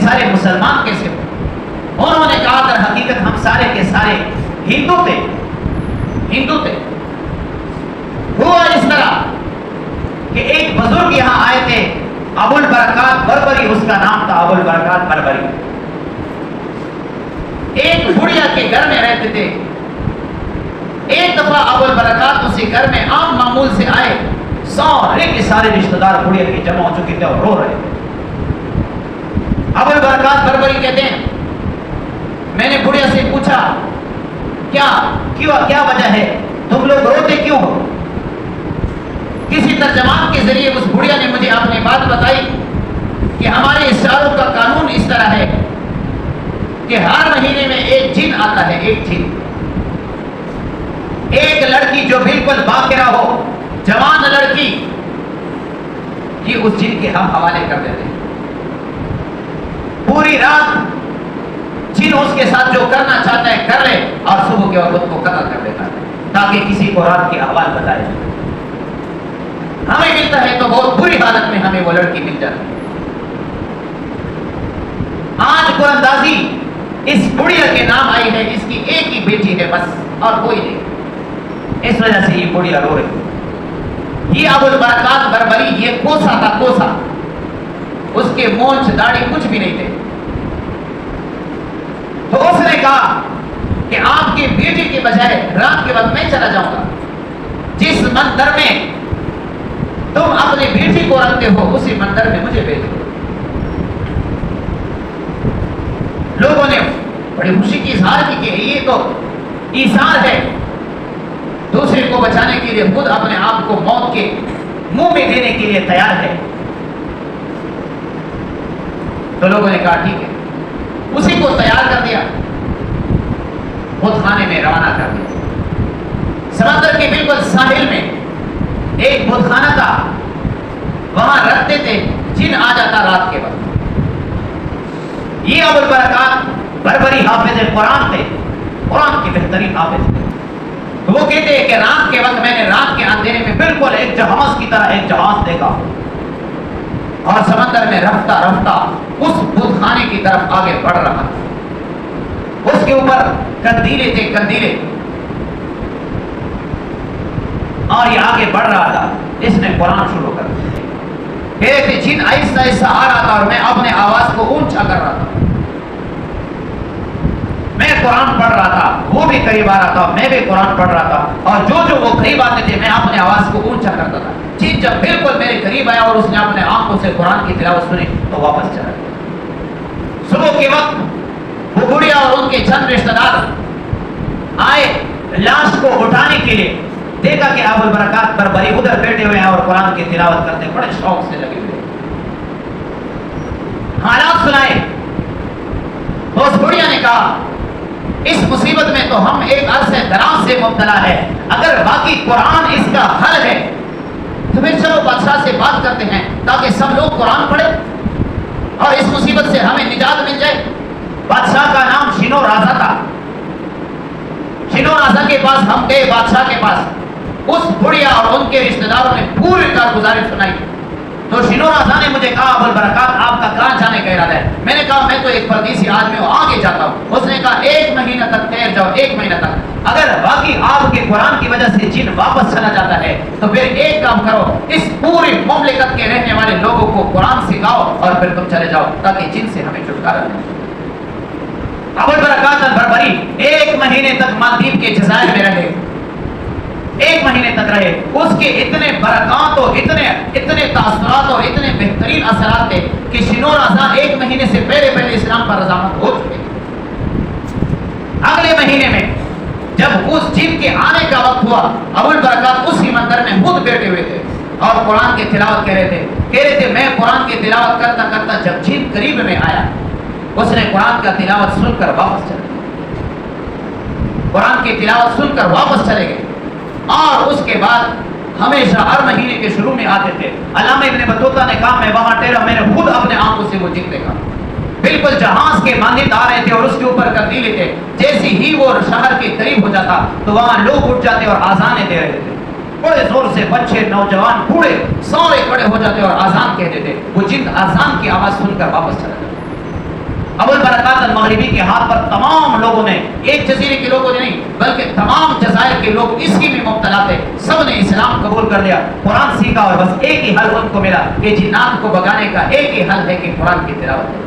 سارے مسلمان کیسے ہو؟ انہوں نے کہا در حقیقت ہم سارے کے سارے ہندو تھے. ہوا اس طرح کہ ایک بزرگ یہاں آئے تھے, ابو البرکات بربری اس کا نام تھا, ابو البرکات بربری. ایک بڑھیا کے گھر میں رہتے تھے. ایک دفعہ ابو البرکات اسی گھر میں عام معمول سے آئے. سارے کے سارے رشتہ دار بڑھیا کے جمع ہو چکے تھے اور رو رہے تھے. ابو البرکات بربری کہتے ہیں میں نے بڑھیا سے پوچھا کیا وجہ ہے, تم لوگ روتے کیوں ہو؟ کسی ترجمان کے ذریعے اس بڑھیا نے مجھے اپنی بات بتائی کہ ہمارے اشاروں کا قانون اس طرح ہے کہ ہر مہینے میں ایک جن آتا ہے, ایک لڑکی جو بالکل باقرہ ہو, جوان لڑکی, یہ اس جن کے ہم حوالے کر دیتے ہیں. پوری رات جن اس کے ساتھ جو کرنا چاہتا ہے کر لے اور صبح کے وقت کو قتل کر دیتا ہے تاکہ کسی کو رات کے احوال بتائے. ہمیں ملتا ہے تو بہت بری حالت میں ہمیں وہ لڑکی مل جاتی ہے. آج قرآندازی اس بڑھیا کے نام آئی ہے, اس کی ایک ہی بیٹی ہے بس اور کوئی نہیں. اس وجہ سے یہ بڑھیا رو رہی. یہ ابو البرکات بربری یہ کوسا تھا, کوسا. اس کے مونچھ داڑھی کچھ بھی نہیں تھے. تو اس نے کہا کہ آپ کی بیٹی کے بجائے رات کے وقت میں چلا جاؤں گا. جس مندر میں تم اپنی بیٹی کو رکھتے ہو اسی مندر میں مجھے بھیج دو. لوگوں نے بڑی خوشی کی اظہار کی کہ یہ تو ایثار ہے, دوسرے کو بچانے کے لیے خود اپنے آپ کو موت کے منہ میں دینے کے لیے تیار ہے. تو لوگوں نے کہا ٹھیک ہے, اسی کو تیار کر دیا, بت خانے میں روانہ کر دیا. سمندر کے بالکل ساحل میں ایک بت خانہ تھا, وہاں رکھتے تھے, جن آ جاتا رات کے وقت. یہ ابو البرکات بربری حافظ قرآن تھے, قرآن کے بہترین حافظ تھے. وہ کہتے ہیں کہ رات کے وقت میں نے رات کے اندھیرے میں بالکل ایک جہاز کی طرح ایک جہاز دیکھا اور سمندر میں رفتہ رفتہ اس بت خانے کی طرف آگے بڑھ رہا تھا. اس کے اوپر کندیلے تھے, کندیلے, اور یہ آگے بڑھ رہا تھا. اس نے قرآن شروع کر دیا. کہتے تھے جن آہستہ آہستہ آ رہا تھا اور میں اپنے آواز کو اونچا کر رہا تھا. میں قرآن پڑھ رہا تھا, وہ بھی قریب آ رہا تھا, میں بھی قرآن پڑھ رہا تھا, اور جو وہ قریب آتے تھے میں اپنے آواز کو اونچا کرتا تھا. جن جب بالکل میرے قریب آیا اور اس نے اپنے آنکھوں سے قرآن کی تلاوت سنی تو واپس چلا گیا. صبح کے وقت وہ بڑھیا اور ان کے چند رشتہ دار آئے لاش کو اٹھانے کے لیے. دیکھا کہ ابو البرکات بربری ادھر بیٹھے ہوئے ہیں اور قرآن کی تلاوت کرتے ہیں, بڑے شوق سے لگے ہوئے. حالات سنائے تو اس بڑھیا نے کہا اس مصیبت میں تو ہم ایک عرصے دراز سے مبتلا ہے, اگر باقی قرآن اس کا حل ہے تو پھر چلو بادشاہ سے بات کرتے ہیں تاکہ سب لوگ قرآن پڑھیں اور اس مصیبت سے ہمیں نجات مل جائے. بادشاہ کا نام شینو راجا تھا. شینو راجا کے پاس ہم گئے, بادشاہ کے پاس. اس بڑھیا اور ان کے رشتہ داروں نے پوری کارگزاری سنائی. تو شینو راجا نے مجھے کہا ابو البرکات آپ کا کہاں جانے کا ارادہ ہے؟ میں نے کہا میں تو ایک پردیسی آدمی ہوں, آگے جاتا ہوں. اس نے کہا 1 مہینہ تک ٹھہر جاؤ, 1 مہینہ تک. اگر باقی آپ کے قرآن کی وجہ سے جن واپس چلا جاتا ہے تو پھر ایک کام کرو, اس پوری مملکت کے رہنے والے لوگوں کو قرآن سکھاؤ اور پھر تم چلے جاؤ تاکہ جن سے ہمیں چھٹکارا ملے. ابو البرکات بربری 1 مہینے تک مالدیپ کے جزائر میں رہے, 1 مہینے تک رہے. اس کے اتنے برکات اور اتنے تاثرات اور اتنے بہترین اثرات تھے کہ شینو راجا 1 مہینے سے پہلے اسلام پر رضامند ہو چکے. اگلے مہینے میں جب اس جن کے آنے کا وقت ہوا, ابو البرکات اسی مندر میں خود بیٹھے ہوئے تھے اور قرآن کی تلاوت کہہ رہے تھے. میں قرآن کی تلاوت کرتا کرتا جب جن قریب میں آیا اس نے قرآن کا تلاوت سن کر واپس چلے گئے. قرآن کی تلاوت سن کر واپس چلے گئے اور اس کے بعد ہمیشہ ہر مہینے کے شروع میں آتے تھے. علامہ ابن بطوطہ نے کہا میں وہاں ٹھہرا, میں نے خود اپنے آنکھوں سے وہ جن دیکھا. بالکل جہاز کے مانند آ رہے تھے اور اس کے اوپر کندیلے تھے. جیسے ہی وہ شہر کے قریب ہو جاتا تو وہاں لوگ اٹھ جاتے اور آذانیں دے رہے تھے. بڑے زور سے بچے, نوجوان, بوڑھے سارے کھڑے ہو جاتے اور آذان کہتے تھے. وہ جن آذان کی آواز سن کر واپس چلا جاتا. برکات المغربی کے ہاتھ پر تمام لوگوں نے، ایک جزیرے کے لوگوں نے نہیں بلکہ تمام جزائر کے لوگ اسی میں مبتلا تھے، سب نے اسلام قبول کر لیا، قرآن سیکھا، اور بس ایک ہی حل ان کو ملا کہ جنات کو بگانے کا ایک ہی حل ہے کہ قرآن کی تلاوت ہے۔